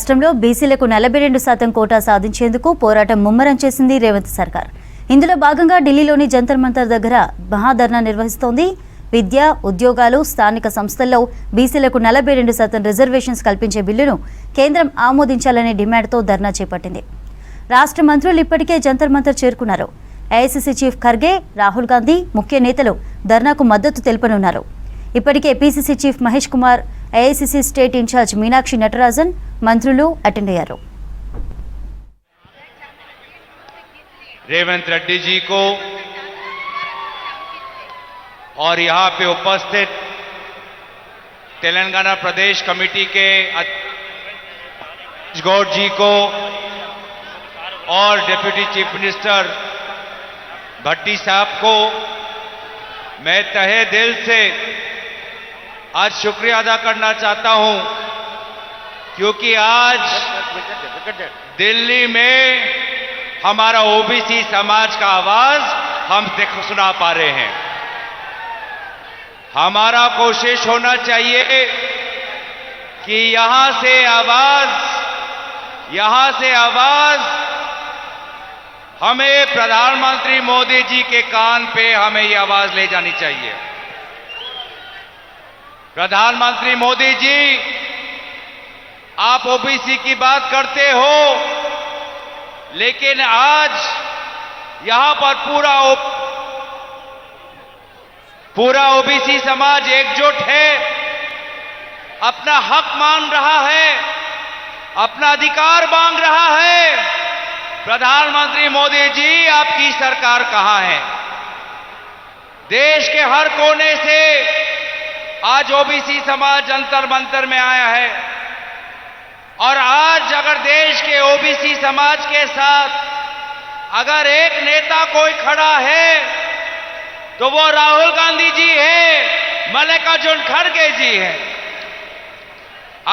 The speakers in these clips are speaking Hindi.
రాష్ట్రంలో బీసీలకు 42% కోటా సాధించేందుకు పోరాటం ముమ్మరం చేసింది రేవంత్ సర్కార్. ఇందులో భాగంగా ఢిల్లీలోని జంతర్ మంతర్ దగ్గర మహాధర్నా నిర్వహిస్తోంది. విద్య, ఉద్యోగాలు, స్థానిక సంస్థల్లో బీసీలకు 42% రిజర్వేషన్స్ కల్పించే బిల్లును కేంద్రం ఆమోదించాలనే డిమాండ్తో ధర్నా చేపట్టింది. రాష్ట్ర మంత్రులు ఇప్పటికే జంతర్ మంతర్ చేరుకున్నారు. ఏఐసీసీ చీఫ్ ఖర్గే, రాహుల్ గాంధీ ముఖ్య నేతలు ధర్నాకు మద్దతు తెలుపనున్నారు. ఇప్పటికే PCC chief Mahesh Kumar, AICC state incharge Meenakshi Natarajan మంత్రులు అటెండ్ అయ్యారు. रेवंत रेड्डी जी को और यहां पे उपस्थित तेलंगाना प्रदेश कमेटी के गौड़ जी को और डिप्टी चीफ मिनिस्टर भट्टी साहब को मैं तहे दिल से आज शुक्रिया अदा करना चाहता हूं, क्योंकि आज दिल्ली में हमारा ओबीसी समाज का आवाज हम सुना पा रहे हैं। हमारा कोशिश होना चाहिए कि यहां से आवाज हमें प्रधानमंत्री मोदी जी के कान पे हमें ये आवाज ले जानी चाहिए। प्रधानमंत्री मोदी जी, आप ओबीसी की बात करते हो, लेकिन आज यहां पर पूरा ओबीसी समाज एकजुट है, अपना हक मांग रहा है, अपना अधिकार मांग रहा है। प्रधानमंत्री मोदी जी, आपकी सरकार कहां है? देश के हर कोने से आज ओबीसी समाज जंतर मंतर में आया है, और आज अगर देश के ओबीसी समाज के साथ अगर एक नेता कोई खड़ा है तो वो राहुल गांधी जी है, मल्लिकार्जुन खड़गे जी है।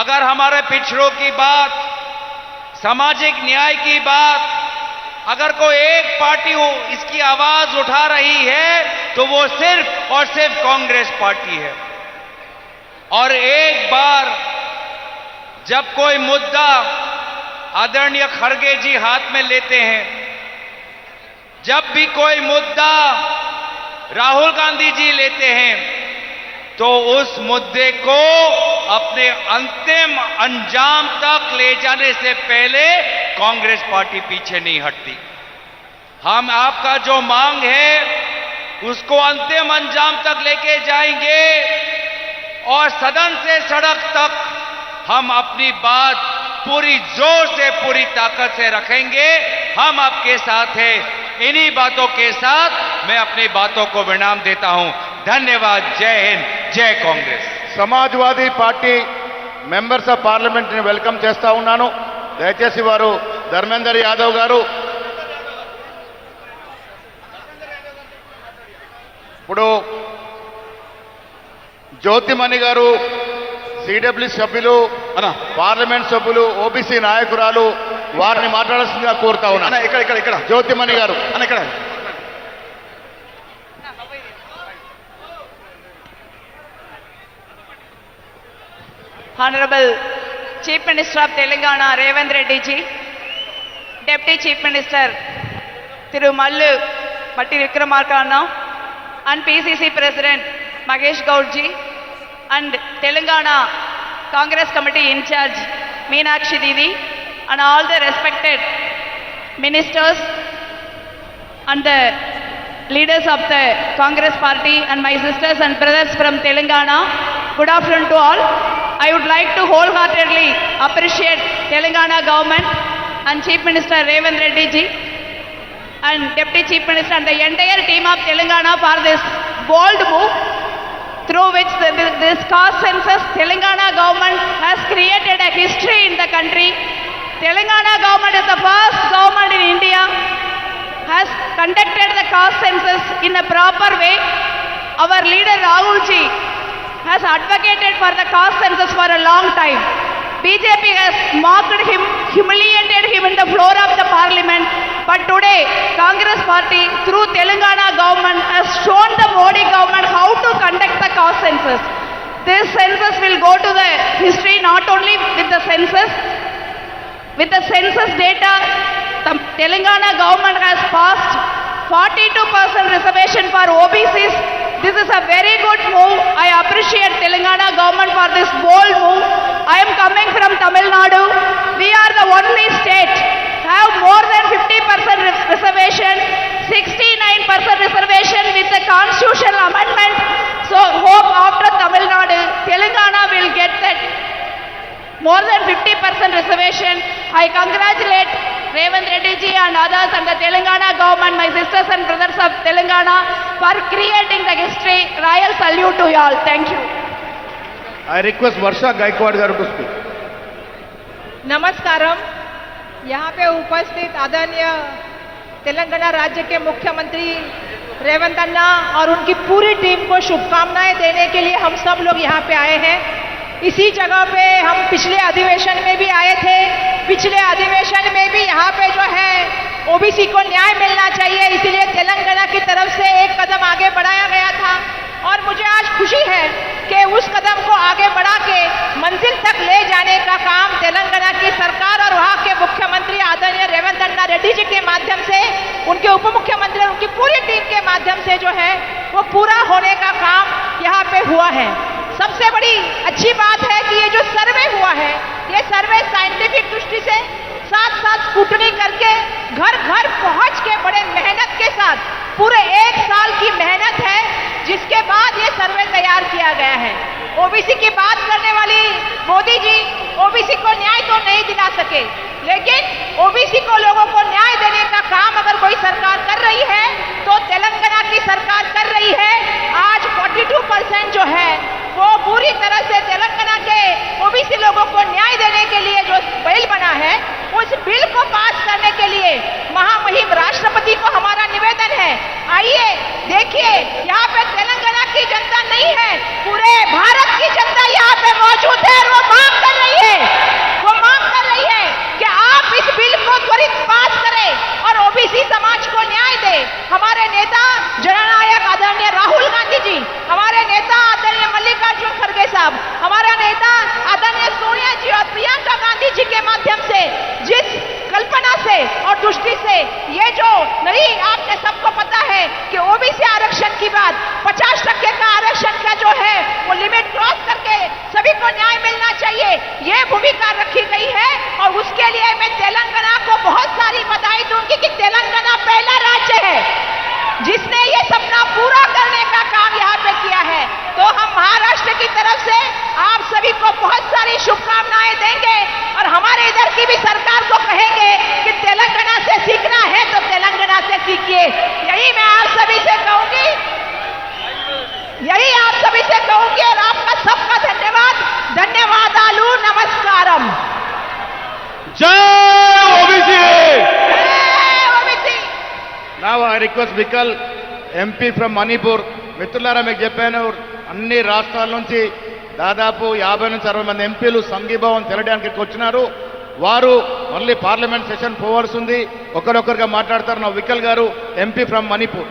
अगर हमारे पिछड़ों की बात, सामाजिक न्याय की बात, अगर कोई एक पार्टी इसकी आवाज उठा रही है तो वो सिर्फ और सिर्फ कांग्रेस पार्टी है। और एक बार जब कोई मुद्दा आदरणीय खड़गे जी हाथ में लेते हैं, जब भी कोई मुद्दा राहुल गांधी जी लेते हैं, तो उस मुद्दे को अपने अंतिम अंजाम तक ले जाने से पहले कांग्रेस पार्टी पीछे नहीं हटती। हम आपका जो मांग है उसको अंतिम अंजाम तक लेके जाएंगे, और सदन से सड़क तक हम अपनी बात पूरी जोर से, पूरी ताकत से रखेंगे। हम आपके साथ हैं। इन्हीं बातों के साथ मैं अपनी बातों को विराम देता हूं। धन्यवाद। जय हिंद, जय Congress. Samajwadi party members of parliament ని వెల్కమ్ చేస్తా ఉన్నాను. దయచేసి వారు ధర్మేందర్ యాదవ్ గారు, ఇప్పుడు జ్యోతిమణి గారు, సిడబ్ల్యూ సభ్యులు, పార్లమెంట్ సభ్యులు, ఓబీసీ నాయకురాలు, వారిని మాట్లాడాల్సిందిగా కోరుతా ఉన్నాను. ఇక్కడ జ్యోతిమణి గారు ఇక్కడ. Honorable Chief Minister of Telangana Revanth Reddy ji, Deputy Chief Minister Thiru Mallu Batti Vikramarka and PCC President Mahesh Gaur ji, and Telangana Congress Committee in charge Meenakshi Didi, and all the respected ministers and the leaders of the Congress party, and my sisters and brothers from Telangana, good afternoon to all. I would like to wholeheartedly appreciate Telangana government and Chief Minister Revanth Reddy ji and Deputy Chief Minister and the entire team of Telangana for this bold move through which this caste census Telangana government has created a history in the country. Telangana government is the first government in India has conducted the caste census in a proper way. Our leader Rahul ji has advocated for the caste census for a long time. BJP has mocked him, humiliated him in the floor of the parliament. But today, Congress party through Telangana government has shown the Modi government how to conduct the caste census. This census will go to the history not only with the census, With the census data, the Telangana government has passed 42% reservation for OBCs. This is a very good move. I appreciate Telangana government for this bold move. I am coming from Tamil Nadu. We are the only state have more than 50% reservation, 69% reservation with the constitutional amendment. So hope after Tamil Nadu, Telangana will get that more than 50% reservation. I congratulate Revanth Reddy ji and others and the Telangana government, my sisters and brothers of Telangana, for creating the history. Royal salute to you all. Thank you. I request Varsha Gaikwad garu to speak. नमस्कारम। यहाँ पे उपस्थित आदरणीय तेलंगाना राज्य के मुख्यमंत्री रेवंत अन्ना और उनकी पूरी टीम को शुभकामनाएं देने के लिए हम सब लोग यहाँ पे आए हैं। इसी जगह पे हम पिछले अधिवेशन में भी आए थे। पिछले अधिवेशन में भी यहाँ पे जो है ओबीसी को न्याय मिलना चाहिए, इसीलिए तेलंगाना की तरफ से एक कदम आगे बढ़ाया गया था और मुझे आज खुशी है कि उस कदम को आगे बढ़ा के मंजिल तक ले जाने का काम तेलंगाना की सरकार और वहाँ के मुख्यमंत्री आदरणीय रेवंत अन्ना रेड्डी जी के माध्यम से, उनके उप मुख्यमंत्री और उनकी पूरी टीम के माध्यम से जो है वो पूरा होने का काम यहाँ पे हुआ है। सबसे बड़ी अच्छी बात है कि ये जो सर्वे हुआ है, ये सर्वे साइंटिफिक दृष्टि से साथ साथ स्क्रूटनी करके घर घर पहुंच के बड़े मेहनत के साथ पूरे 1 साल की मेहनत है, जिसके बाद ये सर्वे तैयार किया गया है। ओबीसी की बात करने वाली मोदी जी ओबीसी को न्याय तो नहीं दिला सके, लेकिन ओबीसी को लोगों को न्याय देने का काम अगर कोई सरकार कर रही है तो तेलंगाना की सरकार कर रही है। आज 42% जो है वो पूरी तरह से तेलंगाना के ओबीसी लोगों को न्याय देने के लिए जो बिल बना है, उस बिल को पास करने के लिए महामहिम राष्ट्रपति को हमारा निवेदन है। आइए देखिए, यहाँ पे तेलंगाना की जनता नहीं है, पूरे भारत की जनता यहाँ पे मौजूद है और वो मांग कर रही है, वो मांग कर रही है कि आप इस बिल को त्वरित पास करें और ओबीसी समाज को न्याय दें। हमारे नेता जननायक आदरणीय राहुल गांधी जी, हमारे नेता आदरणीय मल्लिकार्जुन खड़गे साहब, हमारा नेता आदरणीय सोनिया जी और प्रियंका गांधी जी के माध्यम से जिस कल्पना से और दृष्टि से ये जो नहीं, आपने सबको पता है कि ओबीसी आरक्षण की बात 50% का आरक्षण का जो है वो लिमिट क्रॉस करके सभी को न्याय मिलना चाहिए, ये भूमिका रखी गई है। और उसके लिए मैं तेलंगाना को बहुत सारी बधाई दूंगी कि तेलंगाना पहला राज्य है जिसने ये सपना पूरा करने का काम यहाँ पे किया है। तो हम महाराष्ट्र की तरफ से आप सभी को बहुत सारी शुभकामनाएं देंगे और हमारे इधर की भी सरकार को कहेंगे कि तेलंगाना से सीखना है तो तेलंगाना से सीखिए। यही मैं आप सभी से कहूंगी, यही आप सभी से कहूंगी और आपका सबका धन्यवाद। धन्यवादालु, नमस्कारम। जय OBC. OBC. Now I request Vikal MP from Manipur. మిత్రులారా మీకు చెప్పాను, అన్ని రాష్ట్రాల నుంచి దాదాపు 50 నుంచి 60 మంది ఎంపీలు సంఘీభావం తెలడానికి ఇక్కడికి వచ్చినారు. వారు మళ్ళీ పార్లమెంట్ సెషన్ పోవాల్సి ఉంది, ఒకరొకరుగా మాట్లాడతారు. నా వికల్ గారు ఎంపీ ఫ్రమ్ మణిపూర్.